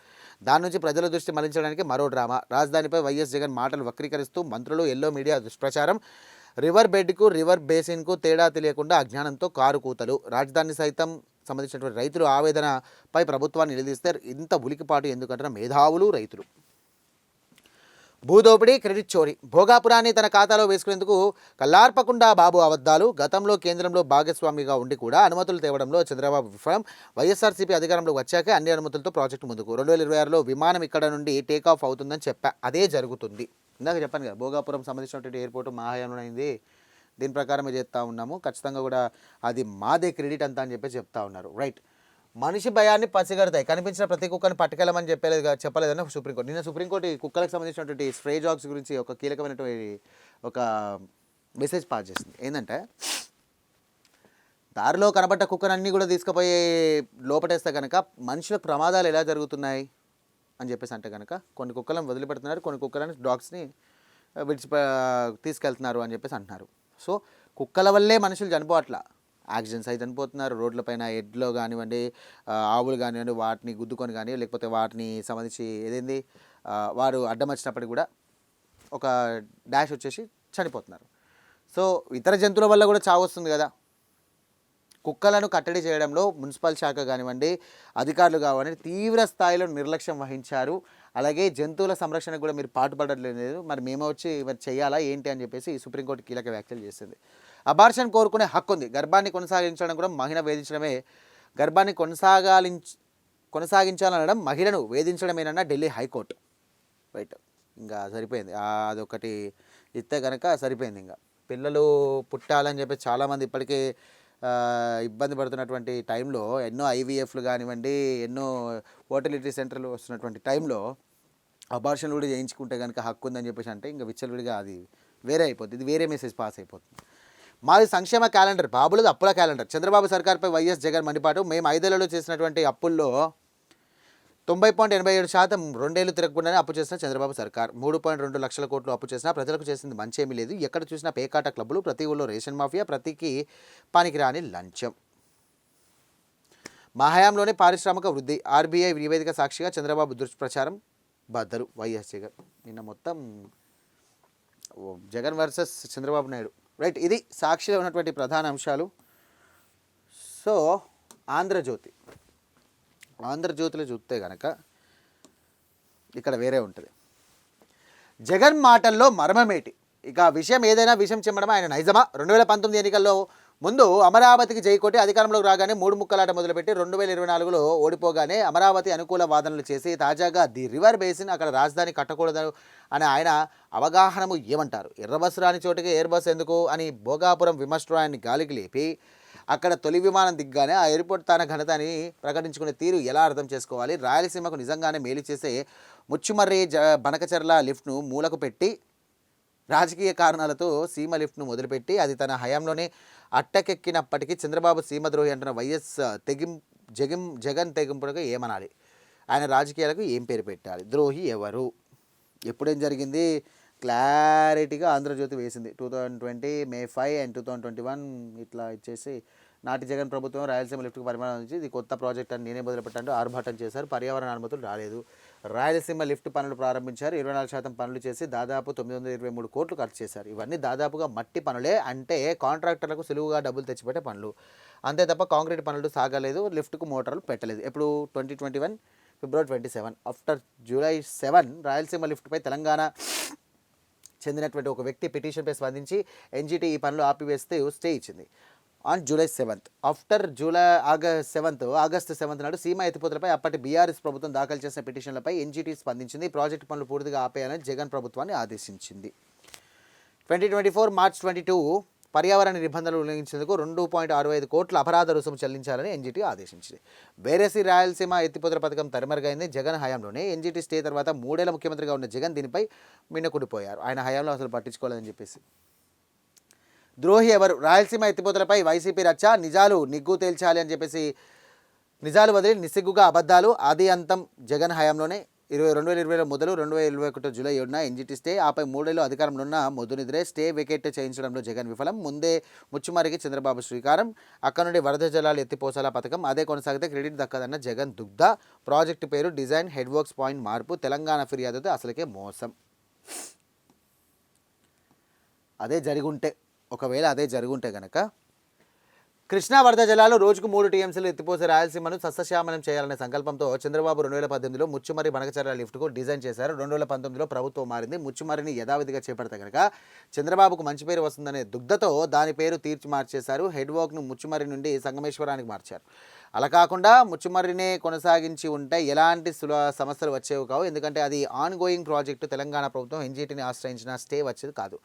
దాని నుంచి ప్రజల దృష్టి మళ్లించడానికి మరో డ్రామా. రాజధానిపై వైఎస్ జగన్ మాటలు వక్రీకరిస్తూ మంత్రులు, ఎల్లో మీడియా దుష్ప్రచారం. రివర్ బెడ్కు రివర్ బేసిన్కు తేడా తెలియకుండా అజ్ఞానంతో కారు కూతలు. రాజధాని సైతం సంబంధించినటువంటి రైతులు ఆవేదనపై ప్రభుత్వాన్ని నిలదీస్తే ఇంత ఉలికిపాటు ఎందుకంటారు మేధావులు, రైతులు. భూదోపిడీ, క్రెడిట్ చోరీ. భోగాపురాన్ని తన ఖాతాలో వేసుకునేందుకు కల్లార్పకుండా బాబు అబద్ధాలు. గతంలో కేంద్రంలో భాగస్వామిగా ఉండి కూడా అనుమతులు తేవడంలో చంద్రబాబు విఫలం. వైఎస్ఆర్సీపీ అధికారంలోకి వచ్చాకే అన్ని అనుమతులతో ప్రాజెక్టు ముందుకు. 2026లో విమానం ఇక్కడ నుండి టేకాఫ్ అవుతుందని చెప్పా, అదే జరుగుతుంది. ఇందాక చెప్పాను కదా, భోగాపురం సంబంధించినటువంటి ఎయిర్పోర్ట్ మా హయాంలో అయింది, దీని ప్రకారమే చేస్తూ ఉన్నాము, ఖచ్చితంగా కూడా అది మాదే క్రెడిట్ అంతా అని చెప్పి చెప్తా ఉన్నారు. రైట్, మనిషి భయాన్ని పసిగడతాయి, కనిపించిన ప్రతి కుక్కని పట్టుకెళ్ళమని చెప్పలేదని సుప్రీంకోర్టు. నిన్న సుప్రీంకోర్టు కుక్కలకు సంబంధించినటువంటి స్ప్రే జాగ్స్ గురించి ఒక కీలకమైనటువంటి ఒక మెసేజ్ పాస్ చేసింది. ఏంటంటే, దారిలో కనబడ్డ కుక్కనన్నీ కూడా తీసుకుపోయి లోపటేస్తే కనుక మనుషులకు ప్రమాదాలు ఎలా జరుగుతున్నాయి అని చెప్పేసి అంటే కనుక కొన్ని కుక్కలను వదిలిపెడుతున్నారు, కొన్ని కుక్కలను డాగ్స్ని తీసుకెళ్తున్నారు అని చెప్పేసి అంటున్నారు. సో కుక్కల వల్లే మనుషులు చనిపోవట్లా, యాక్సిడెంట్స్ అయితే చనిపోతున్నారు. రోడ్లపైన ఎడ్లో కానివ్వండి, ఆవులు కానివ్వండి, వాటిని గుద్దుకొని కానీ లేకపోతే వాటిని సంబంధించి ఏదైంది వారు అడ్డం వచ్చినప్పటికీ కూడా ఒక డాష్ వచ్చేసి చనిపోతున్నారు. సో ఇతర జంతువుల వల్ల కూడా చావు వస్తుంది కదా. కుక్కలను కట్టడి చేయడంలో మున్సిపల్ శాఖ కానివ్వండి, అధికారులు కానివ్వండి తీవ్ర స్థాయిలో నిర్లక్ష్యం వహించారు. అలాగే జంతువుల సంరక్షణకు కూడా మీరు పాటుపడలేదు, మరి మేము వచ్చి మరి చేయాలా ఏంటి అని చెప్పేసి సుప్రీంకోర్టు కీలక వ్యాఖ్యలు చేసింది. అబార్షన్ కోరుకునే హక్కు ఉంది, గర్భాన్ని కొనసాగించడం కూడా మహిళ వేధించడమే. గర్భాన్ని కొనసాగించాలనడం మహిళను వేధించడమేనన్న ఢిల్లీ హైకోర్టు. రైట్, ఇంకా సరిపోయింది, అదొకటి ఇస్తే కనుక సరిపోయింది. ఇంకా పిల్లలు పుట్టాలని చెప్పి చాలామంది ఇప్పటికీ ఇబ్బంది పడుతున్నటువంటి టైంలో ఎన్నో ఐవీఎఫ్లు కానివ్వండి, ఎన్నో ఫర్టిలిటీ సెంటర్లు వస్తున్నటువంటి టైంలో అబార్షన్లు కూడా చేయించుకుంటే కనుక హక్కు ఉందని చెప్పేసి అంటే ఇంకా విచ్చలవిడిగా అది వేరే అయిపోతుంది, ఇది వేరే మెసేజ్ పాస్ అయిపోతుంది. మాది సంక్షేమ క్యాలెండర్, బాబులది అప్పుల క్యాలెండర్. చంద్రబాబు సర్కార్పై వైఎస్ జగన్ మండిపాటు. మేము 5 ఏళ్లలో చేసినటువంటి అప్పుల్లో 90.87% 2 ఏళ్లు తిరగకుండానే అప్పు చేసిన చంద్రబాబు సర్కార్. 3.2 లక్షల కోట్లు అప్పు చేసినా ప్రజలకు చేసింది మంచి ఏమీ లేదు. ఎక్కడ చూసినా పేకాట క్లబ్బులు, ప్రతి ఊళ్ళో రేషన్ మాఫియా, ప్రతికి పనికిరాని లంచం. మా హయాంలోనే పారిశ్రామిక వృద్ధి. ఆర్బీఐ నివేదిక సాక్షిగా చంద్రబాబు దుష్ప్రచారం బద్దరు వైఎస్ జగన్. నిన్న మొత్తం జగన్ వర్సెస్ చంద్రబాబు నాయుడు. రైట్, ఇది సాక్షిలో ఉన్నటువంటి ప్రధాన అంశాలు. సో ఆంధ్రజ్యోతిలో చూస్తే కనుక ఇక్కడ వేరే ఉంటుంది. జగన్ మాటల్లో మర్మమేటి. ఇక విషయం ఏదైనా విషయం చెమ్మడం ఆయన నైజమా? 2019 ఎన్నికల్లో ముందు అమరావతికి జైకొట్టి అధికారంలోకి రాగానే 3 ముక్కలాట మొదలుపెట్టి 2024లో ఓడిపోగానే అమరావతి అనుకూల వాదనలు చేసి తాజాగా ది రివర్ బేసిన్ అక్కడ రాజధాని కట్టకూడదు అని ఆయన అవగాహనము ఏమంటారు? ఎర్ర బస్సు రాని చోటుకి ఎయిర్ బస్ ఎందుకు అని భోగాపురం విమర్శనాన్ని గాలికి లేపి అక్కడ తొలి విమానం దిగ్గానే ఆ ఎయిర్పోర్ట్ తన ఘనతని ప్రకటించుకునే తీరు ఎలా అర్థం చేసుకోవాలి? రాయలసీమకు నిజంగానే మేలు చేసే ముచ్చుమర్రి బనకచర్ల లిఫ్ట్ను మూలకు పెట్టి రాజకీయ కారణాలతో సీమ లిఫ్ట్ను మొదలుపెట్టి అది తన హయాంలోనే అట్టకెక్కినప్పటికీ చంద్రబాబు సీమద్రోహి అంటున్న వైఎస్ జగన్ తెగింపులకు ఏమనాలి? ఆయన రాజకీయాలకు ఏం పేరు పెట్టాలి? ద్రోహి ఎవరు? ఎప్పుడేం జరిగింది? క్లారిటీగా ఆంధ్రజ్యోతి వేసింది. 2020 May 5 and 2021 ఇట్లా ఇచ్చేసి నాటి జగన్ ప్రభుత్వం రాయలసీమ లిఫ్ట్కి పరిమాణం నుంచి ఇది కొత్త ప్రాజెక్ట్ అని నేనే మొదలుపెట్టాను ఆర్భాటం చేశారు. పర్యావరణ అనుమతులు రాలేదు. రాయలసీమ లిఫ్ట్ పనులు ప్రారంభించారు. 24% పనులు చేసి దాదాపు 923 కోట్లు ఖర్చు చేశారు. ఇవన్నీ దాదాపుగా మట్టి పనులే, అంటే కాంట్రాక్టర్లకు సులువుగా డబ్బులు తెచ్చిపెట్టే పనులు అంతే తప్ప కాంక్రీట్ పనులు సాగలేదు. లిఫ్ట్కు మోటార్లు పెట్టలేదు. ఇప్పుడు 2021 February 27 ఆఫ్టర్ July 7 రాయలసీమ లిఫ్ట్పై తెలంగాణ చెందినటువంటి ఒక వ్యక్తి పిటిషన్పై స్పందించి ఎన్జిటి ఈ పనులు ఆపివేస్తూ స్టే ఇచ్చింది. On July 7th after August 7th నాడు సీమ ఎత్తిపోతలపై అప్పటి బీఆర్ఎస్ ప్రభుత్వం దాఖలు చేసిన పిటిషన్లపై ఎన్జిటి స్పందించింది. ప్రాజెక్టు పనులు పూర్తిగా ఆపేయాలని జగన్ ప్రభుత్వాన్ని ఆదేశించింది. 2024 మార్చ్ 22 పర్యావరణ నిబంధనలు ఉల్లంఘించేందుకు 2.65 కోట్ల అపరాధ రుసుము చెల్లించాలని ఎన్జిటి ఆదేశించింది. బేరేసి రాయలసీమ ఎత్తిపోతల పథకం తరిమరుగైంది. జగన్ హయాంలోనే ఎన్జిటి స్టే తర్వాత 3 ఏళ్ల ముఖ్యమంత్రిగా ఉన్న జగన్ దీనిపై మిన్నకుండిపోయారు. ఆయన హయాంలో అసలు పట్టించుకోలేదని చెప్పేసి. ద్రోహి ఎవరు? రాయలసీమ ఎత్తిపోతలపై వైసీపీ రచ్చ, నిజాలు నిగ్గు తేల్చాలి అని చెప్పేసి నిజాలు వదిలి నిస్సిగ్గుగా అబద్ధాలు. ఆది అంతం జగన్ హయాంలోనే 2020 మొదలు 2021 జూలై 7న ఎన్జిటి స్టే, ఆపై 3 ఏళ్ళు అధికారంలో ఉన్న మొద్దునిద్రే స్టే వికెట్ చేయించడంలో జగన్ విఫలం. ముందే ముచ్చుమరికి చంద్రబాబు శ్రీకారం. అక్కడ నుండి వరద జలాలు ఎత్తిపోసాల పథకం అదే కొనసాగితే క్రెడిట్ దక్కదన్న జగన్ దుగ్ధ. ప్రాజెక్టు పేరు డిజైన్, హెడ్ వర్క్స్ పాయింట్ మార్పు. తెలంగాణ ఫిర్యాదుతో అసలుకే మోసం. ఒకవేళ అదే జరుగుంటే కనుక కృష్ణా వరద జలాలు రోజుకు 3 టీఎంసీలు ఎత్తిపోసే రాయలసీమను సస్యశ్యామలం చేయాలనే సంకల్పంతో చంద్రబాబు 2018లో ముచ్చుమర్రి బనకచర్ల లిఫ్ట్కు డిజైన్ చేశారు. 2019లో ప్రభుత్వం మారింది. ముచ్చుమర్రిని యథావిధిగా చేపడితే కనుక చంద్రబాబుకు మంచి పేరు వస్తుందనే దుగ్ధతో దాని పేరు మార్చేశారు. హెడ్ వర్క్ను ముచ్చుమర్రి నుండి సంగమేశ్వరానికి మార్చారు. అలా కాకుండా ముచ్చుమర్రినే కొనసాగించి ఉంటే ఎలాంటి సమస్యలు వచ్చేవి కావు. ఎందుకంటే అది ఆన్ గోయింగ్ ప్రాజెక్టు. తెలంగాణ ప్రభుత్వం ఎన్జిటిని ఆశ్రయించిన స్టే వచ్చేది కాదు.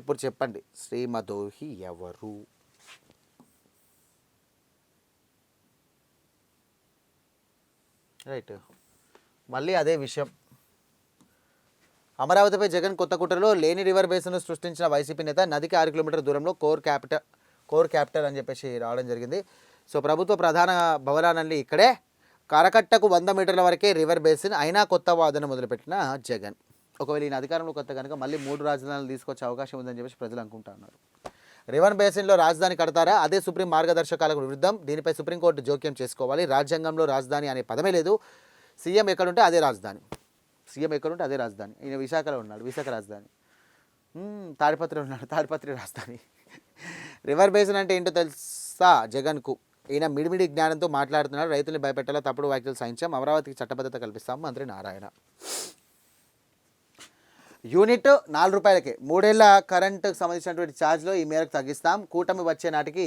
ఇప్పుడు చెప్పండి, శ్రీమదోహి ఎవరు? రైట్. మళ్ళీ అదే విషయం. అమరావతిపై జగన్ కొత్త కుట్రలో లేని రివర్ బేసిన్ను సృష్టించిన వైసీపీ నేత నదికి 6 కిలోమీటర్ల దూరంలో కోర్ క్యాపిటల్ అని చెప్పేసి రావడం జరిగింది. సో ప్రభుత్వ ప్రధాన భవనాన్ని ఇక్కడే, కరకట్టకు 100 మీటర్ల వరకే రివర్ బేసిన్, అయినా కొత్త వాదన మొదలుపెట్టిన జగన్. ఒకవేళ ఈయన అధికారంలో కొత్త కనుక మళ్ళీ 3 రాజధానులు తీసుకొచ్చే అవకాశం ఉందని చెప్పేసి ప్రజలు అనుకుంటా ఉన్నారు. రివర్ బేసిన్లో రాజధాని కడతారా? అదే సుప్రీం మార్గదర్శకాలకు విరుద్ధం. దీనిపై సుప్రీంకోర్టు జోక్యం చేసుకోవాలి. రాజ్యాంగంలో రాజధాని అనే పదమే లేదు. సీఎం ఎక్కడుంటే అదే రాజధాని. ఈయన విశాఖలో ఉన్నాడు, విశాఖ రాజధాని. తాడిపత్రి ఉన్నాడు, తాడిపత్రి రాజధాని. రివర్ బేసిన్ అంటే ఏంటో తెలుసా జగన్కు? ఈయన మిడిమిడి జ్ఞానంతో మాట్లాడుతున్నాడు. రైతుల్ని భయపెట్టాలా, తప్పుడు వ్యాఖ్యలు సహించాం, అమరావతికి చట్టబద్ధత కల్పిస్తాం మంత్రి నారాయణ. యూనిట్ 4 రూపాయలకే 3 ఏళ్ల కరెంటుకు సంబంధించినటువంటి ఛార్జ్లో ఈ మేరకు తగ్గిస్తాం. కూటమి వచ్చే నాటికి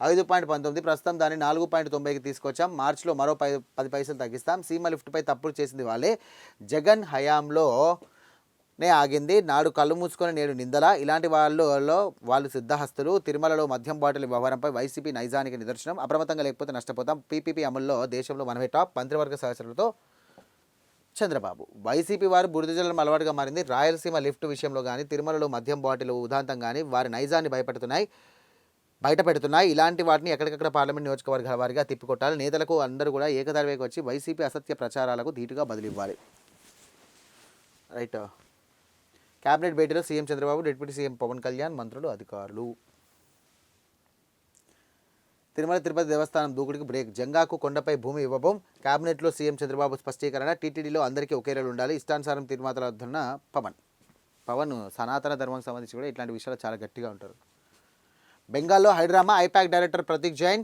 5.19, ప్రస్తుతం దాన్ని 4.90కి తీసుకొచ్చాం. మార్చిలో మరో 10 పైసలు తగ్గిస్తాం. సీమ లిఫ్ట్పై తప్పులు చేసింది వాళ్ళే. జగన్ హయాంలోనే ఆగింది. నాడు కళ్ళు మూసుకొని నేడు నిందల. ఇలాంటి వాళ్ళు సిద్ధహస్తులు. తిరుమలలో మద్యం బాటిల్ వ్యవహారంపై వైసీపీ నైజానికి నిదర్శనం. అప్రమత్తంగా లేకపోతే నష్టపోతాం. పీపీపీ అమల్లో దేశంలో మనమే టాప్. మంత్రివర్గ సహచరులతో చంద్రబాబు. వైసీపీ వారు బురద జలం అలవాటుగా మారింది. రాయలసీమ లిఫ్ట్ విషయంలో కానీ, తిరుమలలో మద్యం బాటిల్ ఉదాంతం కానీ వారి నైజాన్ని బయటపెడుతున్నాయి. ఇలాంటి వాటిని ఎక్కడికక్కడ పార్లమెంట్ నియోజకవర్గాల వారిగా తిప్పికొట్టాలి. నేతలకు అందరూ కూడా ఏకదారివేకి వచ్చి వైసీపీ అసత్య ప్రచారాలకు ధీటుగా బదిలివ్వాలి. రైట్. క్యాబినెట్ భేటీలో CM Chandrababu, deputy CM Pawan Kalyan, మంత్రులు, అధికారులు. తిరుమల తిరుపతి దేవస్థానం దూకుడికి బ్రేక్. జంగాకు కొండపై భూమి ఇవ్వబోం. క్యాబినెట్లో సీఎం చంద్రబాబు స్పష్టీకరణ. టీటీడీలో అందరికీ ఒకే రేలు ఉండాలి. ఇష్టానుసారం తీర్మానాలొద్దన్న పవన్ సనాతన ధర్మానికి సంబంధించి కూడా ఇట్లాంటి విషయాలు చాలా గట్టిగా ఉంటారు. బెంగాల్లో హైడ్రామా. ఐపాక్ డైరెక్టర్ ప్రతీక్ జైన్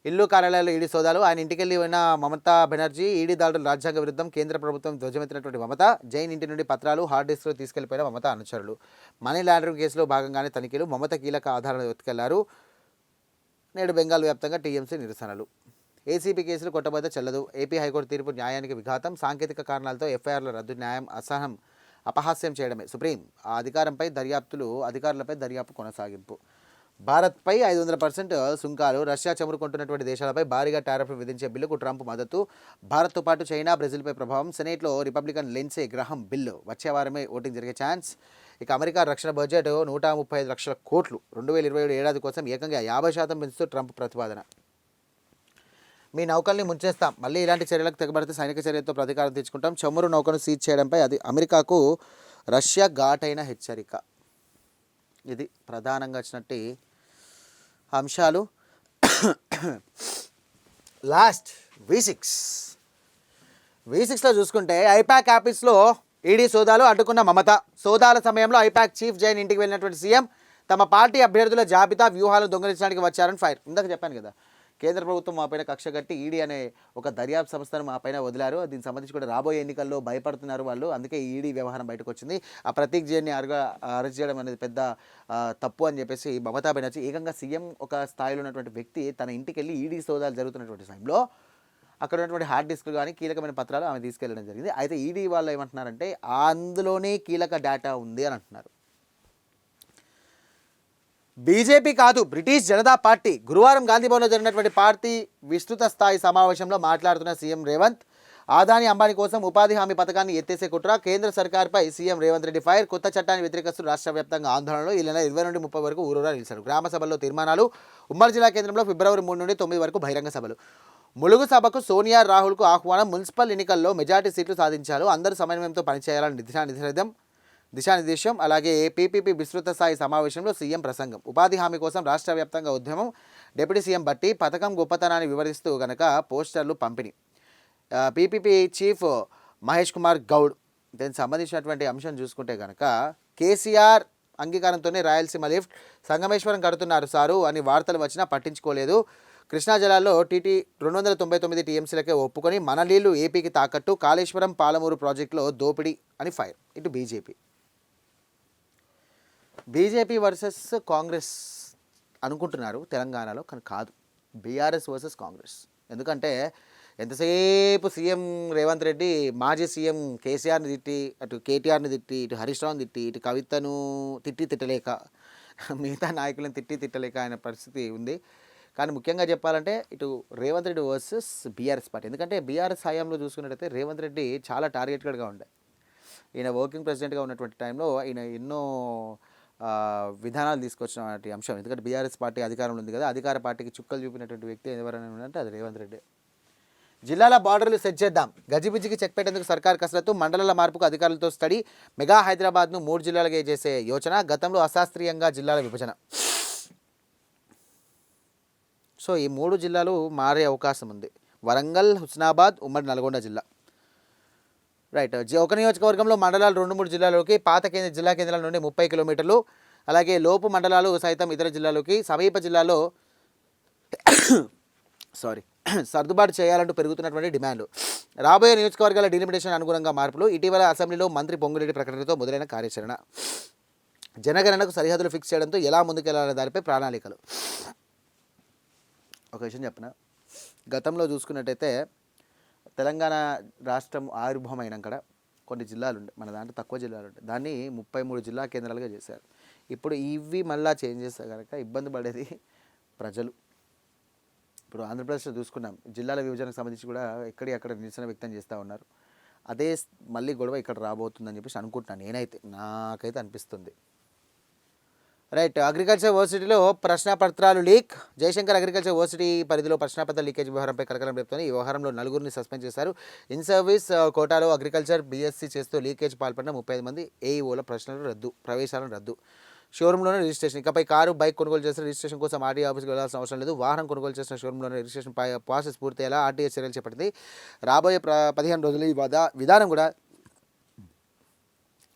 ఇల్లు కార్యాలయాల్లో ఈడీ సోదాలు. ఆయన ఇంటికెళ్ళి ఉన్న మమతా బెనర్జీ. ఈడీ దాడులు రాజ్యాంగ విరుద్ధం. కేంద్ర ప్రభుత్వం ధ్వజమెత్తినటువంటి మమత. జైన్ ఇంటి నుండి పత్రాలు, హార్డ్ డిస్క్లు తీసుకెళ్లిపోయిన మమత అనుచరులు. మనీ లాండరింగ్ కేసులో భాగంగానే తనిఖీలు. మమత కీలక ఆధారాలు ఎత్తుకెళ్లారు. నేడు బెంగాల్ వ్యాప్తంగా టీఎంసీ నిరసనలు. ఏసీపీ కేసులు కొట్టబోతే చెల్లదు. ఏపీ హైకోర్టు తీర్పు న్యాయానికి విఘాతం. సాంకేతిక కారణాలతో ఎఫ్ఐఆర్ల రద్దు. న్యాయం అపహాస్యం చేయడమే సుప్రీం. అధికారులపై దర్యాప్తు కొనసాగింపు. భారత్పై 500% సుంకాలు. రష్యా చమురుకుంటున్నటువంటి దేశాలపై భారీగా టారిఫ్లు విధించే బిల్లుకు ట్రంప్ మద్దతు. భారత్తో పాటు చైనా, బ్రెజిల్పై ప్రభావం. సెనేట్లో రిపబ్లికన్ లిండ్సే గ్రహం బిల్లు వచ్చే వారమే ఓటింగ్ జరిగే ఛాన్స్. ఇక అమెరికా రక్షణ బడ్జెట్ 135 లక్షల కోట్లు. 2027 ఏడాది కోసం ఏకంగా 50% పెంచుతూ ట్రంప్ ప్రతిపాదన. మీ నౌకల్ని ముంచేస్తాం, మళ్ళీ ఇలాంటి చర్యలకు తెగబడితే సైనిక చర్యలతో ప్రతీకారం తీర్చుకుంటాం. చమురు నౌకను సీజ్ చేయడంపై అమెరికాకు రష్యా ఘాటైన హెచ్చరిక. ఇది ప్రధానంగా వచ్చినట్టు అంశాలు. లాస్ట్ V6లో చూసుకుంటే ఐపాక్ ఆఫీస్లో ఈడీ సోదాలు. అడ్డుకున్న మమత. సోదాల సమయంలో ఐపాక్ చీఫ్ జైన్ ఇంటికి వెళ్ళినటువంటి సీఎం తమ పార్టీ అభ్యర్థుల జాబితా, వ్యూహాలను దొంగిలించడానికి వచ్చారని ఫైర్. ఇందాక చెప్పాను కదా, కేంద్ర ప్రభుత్వం మా పైన కక్ష కట్టి ఈడీ అనే ఒక దర్యాప్తు సంస్థను మా పైన వదిలారు. దీనికి సంబంధించి కూడా రాబోయే ఎన్నికల్లో భయపడుతున్నారు వాళ్ళు. అందుకే ఈడీ వ్యవహారం బయటకు వచ్చింది. ఆ ప్రతీక్ జైన్ని అరెస్ట్ చేయడం అనేది పెద్ద తప్పు అని చెప్పేసి మమతా బెనర్జీ ఏకంగా సీఎం ఒక స్థాయిలో ఉన్నటువంటి వ్యక్తి తన ఇంటికి వెళ్ళి ఈడీ సోదాలు జరుగుతున్నటువంటి సమయంలో అక్కడ ఉన్నటువంటి హార్డ్ డిస్క్లు కానీ కీలకమైన పత్రాలు ఆమె తీసుకెళ్లడం జరిగింది. అయితే ఈడీ వాళ్ళు ఏమంటున్నారంటే అందులోనే కీలక డేటా ఉంది అని అంటున్నారు. బీజేపీ కాదు, బ్రిటిష్ జనతా పార్టీ గురువారం గాంధీభవన్లో జరిగినటువంటి పార్టీ విస్తృత స్థాయి సమావేశంలో మాట్లాడుతున్న సీఎం రేవంత్ ఆదాని అంబానీ కోసం ఉపాధి హామీ పథకాన్ని ఎత్తేసే కుట్ర, కేంద్ర సర్కార్పై సీఎం రేవంత్ రెడ్డి ఫైర్, కొత్త చట్టాన్ని వ్యతిరేకిస్తూ రాష్ట్ర వ్యాప్తంగా ఆందోళనలు ఈ నెల 20 నుండి 30 వరకు ఊరూరా నిలిచారు. గ్రామ సభల్లో తీర్మానాలు, ఉమ్మడి జిల్లా కేంద్రంలో ఫిబ్రవరి 3 నుండి 9 వరకు బహిరంగ సభలు. ములుగు సభకు సోనియా రాహుల్కు ఆహ్వానం, మున్సిపల్ ఎన్నికల్లో మెజార్టీ సీట్లు సాధించారు, అందరూ సమన్వయంతో పనిచేయాలని దిశానిర్దేశం. అలాగే పీపీపీ విస్తృత స్థాయి సమావేశంలో సీఎం ప్రసంగం, ఉపాధి హామీ కోసం రాష్ట్ర వ్యాప్తంగా ఉద్యమం, డిప్యూటీ సీఎం బట్టి పథకం గొప్పతనాన్ని వివరిస్తూ గనక పోస్టర్లు పంపిణీ. పీపీపీ చీఫ్ మహేష్ కుమార్ గౌడ్ దీనికి సంబంధించినటువంటి అంశం చూసుకుంటే కనుక కేసీఆర్ అంగీకారంతోనే రాయలసీమ లిఫ్ట్, సంగమేశ్వరం కడుతున్నారు సారు అని వార్తలు వచ్చినా పట్టించుకోలేదు. కృష్ణా జలాల్లో 299 టీఎంసీలకే ఒప్పుకొని మన నీళ్లు ఏపీకి తాకట్టు, కాళేశ్వరం పాలమూరు ప్రాజెక్టులో దోపిడీ అని ఫైర్. ఇటు బీజేపీ వర్సెస్ కాంగ్రెస్ అనుకుంటున్నారు తెలంగాణలో, కానీ కాదు, బీఆర్ఎస్ వర్సెస్ కాంగ్రెస్. ఎందుకంటే ఎంతసేపు సీఎం రేవంత్ రెడ్డి మాజీ సీఎం కేసీఆర్ని తిట్టి, అటు కేటీఆర్ని తిట్టి, ఇటు హరీష్ రావుని తిట్టి, ఇటు కవితను తిట్టలేక, మిగతా నాయకులను తిట్టలేక ఆయన పరిస్థితి ఉంది. కానీ ముఖ్యంగా చెప్పాలంటే ఇటు Revanth Reddy versus BRS party. ఎందుకంటే బీఆర్ఎస్ హయాంలో చూసుకున్నట్టయితే రేవంత్ రెడ్డి చాలా టార్గెటెడ్గా ఉండే. ఈయన వర్కింగ్ ప్రెసిడెంట్గా ఉన్నటువంటి టైంలో ఈయన ఎన్నో విధానాలు తీసుకొచ్చినటువంటి అంశం. ఎందుకంటే బీఆర్ఎస్ పార్టీ అధికారంలో ఉంది కదా, అధికార పార్టీకి చుక్కలు చూపినటువంటి వ్యక్తి ఎవరైనా ఉందంటే అది రేవంత్ రెడ్డి. జిల్లాల బార్డర్లు సెట్ చేద్దాం, గజిబిజికి చెక్ పెట్టేందుకు సర్కార్ కసరత్తు, మండలాల మార్పుకు అధికారులతో స్టడీ, మెగా హైదరాబాద్ను 3 జిల్లాలుగా చేసే యోచన, గతంలో అశాస్త్రీయంగా జిల్లాల విభజన. సో ఈ 3 జిల్లాలు మారే అవకాశం ఉంది. వరంగల్, హుస్నాబాద్, ఉమ్మడి నల్గొండ జిల్లా. రైట్, ఒక నియోజకవర్గంలో మండలాలు 2-3 జిల్లాలోకి, పాత జిల్లా కేంద్రాల నుండి 30 కిలోమీటర్లు, అలాగే లోపు మండలాలు సైతం ఇతర జిల్లాలోకి, సమీప జిల్లాలో సర్దుబాటు చేయాలంటూ పెరుగుతున్నటువంటి డిమాండ్లు. రాబోయే నియోజకవర్గాల డిలిమిటేషన్ అనుగుణంగా మార్పులు. ఇటీవల అసెంబ్లీలో మంత్రి పొంగులేటి ప్రకటనతో మొదలైన కార్యాచరణ. జనగణనకు సరిహద్దులు ఫిక్స్ చేయడంతో ఎలా ముందుకెళ్లాలనే దానిపై ప్రణాళికలు. ఒక విషయం చెప్పిన, గతంలో చూసుకున్నట్టయితే తెలంగాణ రాష్ట్రం ఆవిర్భావం అయినాక కొన్ని జిల్లాలు ఉండే, మన దాంట్లో తక్కువ జిల్లాలు ఉంటాయి, దాన్ని 33 జిల్లా కేంద్రాలుగా చేశారు. ఇప్పుడు ఇవి మళ్ళీ చేంజ్ చేస్తే కనుక ఇబ్బంది పడేది ప్రజలు. ఇప్పుడు ఆంధ్రప్రదేశ్లో చూసుకున్నాం, జిల్లాల విభజనకు సంబంధించి కూడా అక్కడ నిరసన వ్యక్తం చేస్తూ ఉన్నారు. అదే మళ్ళీ గొడవ ఇక్కడ రాబోతుందని చెప్పేసి అనుకుంటున్నాను, నాకైతే అనిపిస్తుంది. రైట్, అగ్రికల్చర్ యూనివర్సిటీలో ప్రశ్నపత్రాలు లీక్. జయశంకర్ అగ్రికల్చర్ యూనివర్సిటీ పరిధిలో ప్రశ్నపత్రాల లీకేజ్ వ్యవహారంపై కలకలం రేపుతోంది. ఈ వ్యవహారంలో 4గురిని సస్పెండ్ చేశారు. ఇన్ సర్వీస్ కోటాలో అగ్రికల్చర్ బీఎస్సీ చేస్తూ లీకేజ్ పాల్పడిన 35 మంది ఏఈఓల ప్రవేశాలను రద్దు. షోరూంలోనే రిజిస్ట్రేషన్. ఇకపై కారు, బైక్ కొనుగోలు చేసిన రిజిస్ట్రేషన్ కోసం ఆర్టీఏ ఆఫీస్కి వెళ్లాల్సిన అవసరం లేదు. వాహనం కొనుగోలు చేసిన షోరూంలోనే రిజిస్ట్రేషన్ ప్రాసెస్ పూర్తయ్యేలా ఆర్టీఏ చర్యలు చేపట్టింది. రాబోయే 15 రోజులు ఈ విధానం కూడా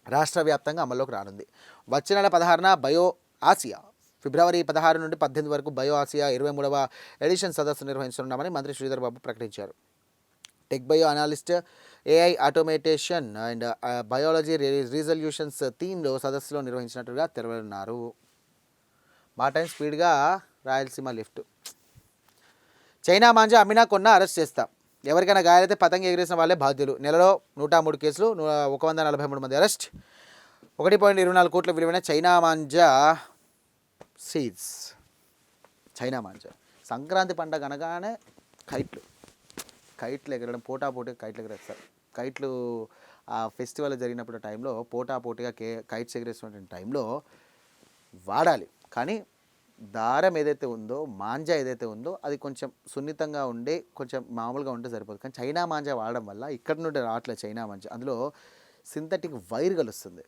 రాష్ట్ర వ్యాప్తంగా అమల్లోకి రానుంది. వచ్చే నెల 16న బయో ఆసియా, ఫిబ్రవరి 16 నుండి 18 వరకు బయో ఆసియా 23వ ఎడిషన్ సదస్సు నిర్వహించనున్నామని మంత్రి శ్రీధర్ బాబు ప్రకటించారు. Tech bio analyst, AI automation and biology resolutions థీమ్లో సదస్సులో నిర్వహించినట్టుగా తెలవనున్నారు. మా టైం స్పీడ్గా రాయలసీమ లిఫ్ట్. చైనా మాంజా అమ్మినా కొన్నా అరెస్ట్ చేస్తాం, ఎవరికైనా గాయాలైతే పతంగి ఎగిరేసిన వాళ్ళే బాధ్యులు. నెలలో 103 కేసులు, 143 మంది అరెస్ట్. 1.24 కోట్ల విలువైన China manja seeds. China manja Sankranti పండుగ అనగానే కైట్లు ఎగరడం, పోటాపోటీగా కైట్లు ఎగరేస్తారు. కైట్లు ఆ ఫెస్టివల్ జరిగినప్పుడు టైంలో పోటాపోటీగా కైట్స్ ఎగరేసినటువంటి టైంలో వాడాలి. కానీ దారం ఏదైతే ఉందో, మాంజా ఏదైతే ఉందో అది కొంచెం సున్నితంగా ఉండే, కొంచెం మామూలుగా ఉంటే సరిపోదు. కానీ చైనా మాంజా వాడడం వల్ల ఇక్కడ నుండి రావట్లేదు చైనా మాంజా, అందులో సింథటిక్ వైర్ కలుస్తుంది,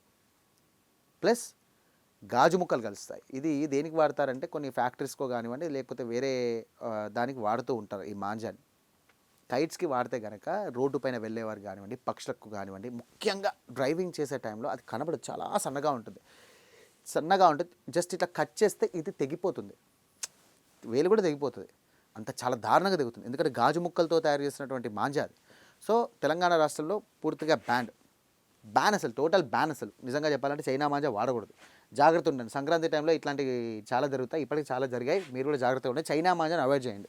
ప్లస్ గాజు ముక్కలు కలుస్తాయి. ఇది దేనికి వాడతారంటే కొన్ని ఫ్యాక్టరీస్కో కానివ్వండి, లేకపోతే వేరే దానికి వాడుతూ ఉంటారు ఈ మాంజాని. కైట్స్కి వాడితే కనుక రోడ్డు పైన వెళ్ళేవారు కానివ్వండి, పక్షులకు కానివ్వండి, ముఖ్యంగా డ్రైవింగ్ చేసే టైంలో అది కనబడదు, చాలా సన్నగా ఉంటుంది. జస్ట్ ఇట్లా కట్ చేస్తే ఇది తెగిపోతుంది, వేలు కూడా తెగిపోతుంది. అంత చాలా దారుణంగా దిగుతుంది. ఎందుకంటే గాజు ముక్కలతో తయారు చేసినటువంటి మాంజా అది. సో తెలంగాణ రాష్ట్రంలో పూర్తిగా బ్యాన్ అసలు టోటల్ బ్యాన్. అసలు నిజంగా చెప్పాలంటే చైనా మాంజా వాడకూడదు. జాగ్రత్త ఉండండి. సంక్రాంతి టైంలో ఇట్లాంటివి చాలా జరుగుతాయి. ఇప్పటికి చాలా జరిగాయి. మీరు కూడా జాగ్రత్తగా ఉండండి. చైనా మాంజాను అవాయిడ్ చేయండి.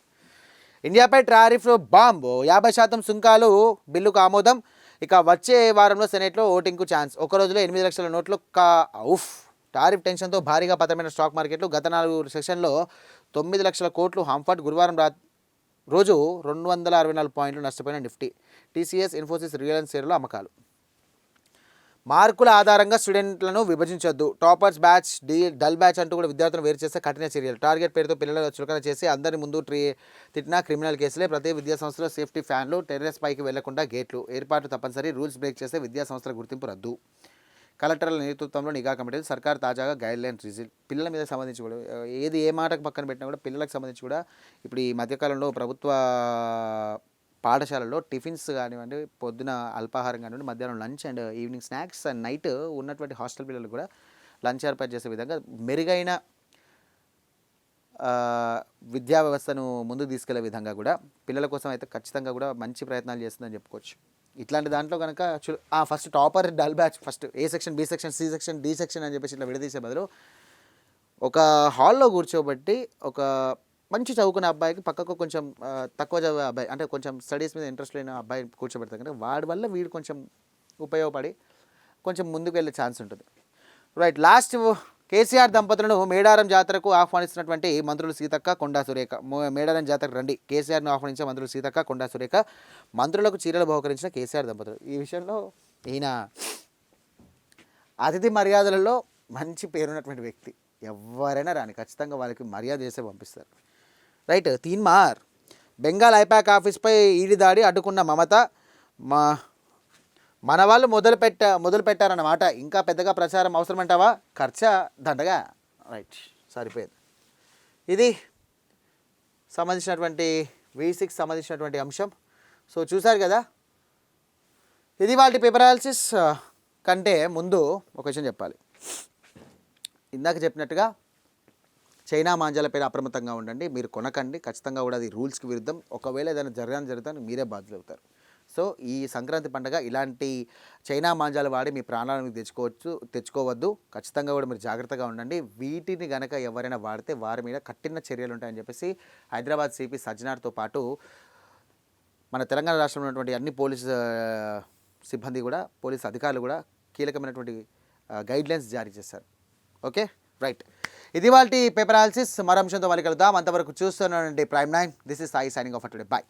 ఇండియాపై టారిఫ్ బాంబ్ 50% సుంకాలు బిల్లుకు ఆమోదం. ఇక వచ్చే వారంలో సెనేట్లో ఓటింగ్కు ఛాన్స్. ఒక రోజులో 8 లక్షల నోట్లు ఉఫ్. టారిఫ్ టెన్షన్తో భారీగా పతనమైన స్టాక్ మార్కెట్లు. గత 4 సెషన్లో 9 లక్షల కోట్లు హంఫర్ట్. గురువారం రోజు 264 పాయింట్లు నష్టపోయిన నిఫ్టీ. టీసీఎస్, ఇన్ఫోసిస్, రిలయన్స్ షేర్లో అమ్మకాలు. మార్కుల ఆధారంగా స్టూడెంట్లను విభజించొద్దు. టాపర్స్ బ్యాచ్, డల్ బ్యాచ్ అంటూ కూడా విద్యార్థులను వేరు చేస్తే కఠిన చర్యలు. టార్గెట్ పేరుతో పిల్లలు చులకన చేసి అందరి ముందు తిట్టిన క్రిమినల్ కేసులే. ప్రతి విద్యాసంస్థలో సేఫ్టీ ఫ్యాన్లు, టెర్రస్ పైకి వెళ్లకుండా గేట్లు ఏర్పాటు తప్పనిసరి. రూల్స్ బ్రేక్ చేస్తే విద్యాసంస్థల గుర్తింపు రద్దు. కలెక్టర్ల నేతృత్వంలో నిఘా కమిటీలు. సర్కార్ తాజాగా గైడ్లైన్ రిజిల్. పిల్లల మీద సంబంధించి కూడా ఏ మాటకు పక్కన పెట్టినా కూడా పిల్లలకు సంబంధించి కూడా ఇప్పుడు ఈ మధ్యకాలంలో ప్రభుత్వ పాఠశాలలో టిఫిన్స్ కానివ్వండి, పొద్దున అల్పాహారం కానివ్వండి, మధ్యాహ్నం lunch and evening snacks and night ఉన్నటువంటి హాస్టల్ పిల్లలు కూడా లంచ్ ఏర్పాటు చేసే విధంగా మెరుగైన విద్యా వ్యవస్థను ముందుకు తీసుకెళ్లే విధంగా కూడా పిల్లల కోసం అయితే ఖచ్చితంగా కూడా మంచి ప్రయత్నాలు చేస్తుందని చెప్పుకోవచ్చు. ఇట్లాంటి దాంట్లో కనుక first topper dull batch, first A section, B section, C section, D section అని చెప్పేసి ఇట్లా విడదీసే బదులు ఒక హాల్లో కూర్చోబెట్టి ఒక మంచి చదువుకునే అబ్బాయికి పక్కకు కొంచెం తక్కువ చదివే అబ్బాయి, అంటే కొంచెం స్టడీస్ మీద ఇంట్రెస్ట్ లేని అబ్బాయి కూర్చోబెడతారు కానీ వాడి వల్ల వీడు కొంచెం ఉపయోగపడి కొంచెం ముందుకు వెళ్ళే ఛాన్స్ ఉంటుంది. రైట్. లాస్ట్ కేసీఆర్ దంపతులను మేడారం జాతరకు ఆహ్వానిస్తున్నటువంటి మంత్రులు సీతక్క, కొండా సురేఖ. మేడారం జాతరకు రండి. కేసీఆర్ను ఆహ్వానించే మంత్రులు సీతక్క, కొండా సురేఖ. మంత్రులకు చీరలు బహుకరించిన కేసీఆర్ దంపతులు. ఈ విషయంలో ఈయన అతిథి మర్యాదలలో మంచి పేరున్నటువంటి వ్యక్తి. ఎవరైనా రాని ఖచ్చితంగా వాళ్ళకి మర్యాద చేసే పంపిస్తారు. రైట్. తీన్మార్. బెంగాల్ ఐపాక్ ఆఫీస్పై ఈడీ దాడి అడ్డుకున్న మమత. మన వాళ్ళు మొదలు పెట్టారన్నమాట. ఇంకా పెద్దగా ప్రచారం అవసరమంటావా? ఖర్చా దండగా. రైట్, సరిపోయింది. ఇది సంబంధించినటువంటి V6 సంబంధించినటువంటి అంశం. సో చూశారు కదా. ఇది వాళ్ళ పేపర్ అనాలిసిస్ కంటే ముందు ఒక విషయం చెప్పాలి. ఇందాక చెప్పినట్టుగా చైనా మాంజాలపైన అప్రమత్తంగా ఉండండి. మీరు కొనకండి. ఖచ్చితంగా కూడా అది రూల్స్కి విరుద్ధం. ఒకవేళ ఏదైనా జరుగుతుంది మీరే బాధ్యులు అవుతారు. సో ఈ సంక్రాంతి పండుగ ఇలాంటి చైనా మాంజాలు వాడి మీ ప్రాణాలను తెచ్చుకోవద్దు. ఖచ్చితంగా కూడా మీరు జాగ్రత్తగా ఉండండి. వీటిని గనక ఎవరైనా వాడితే వారి మీద కఠిన చర్యలు ఉంటాయని చెప్పేసి హైదరాబాద్ సిపి సజ్జనార్తో పాటు మన తెలంగాణ రాష్ట్రంలో ఉన్నటువంటి అన్ని పోలీసు సిబ్బంది కూడా, పోలీసు అధికారులు కూడా కీలకమైనటువంటి గైడ్లైన్స్ జారీ చేశారు. Okay, right. ఇది వాళ్ళ పేపర్ అనాలిసిస్. మరో అంశంతో మళ్ళీ కలుద్దాం. అంతవరకు చూస్తున్నానండి Prime 9. This is Sai signing off today. Bye.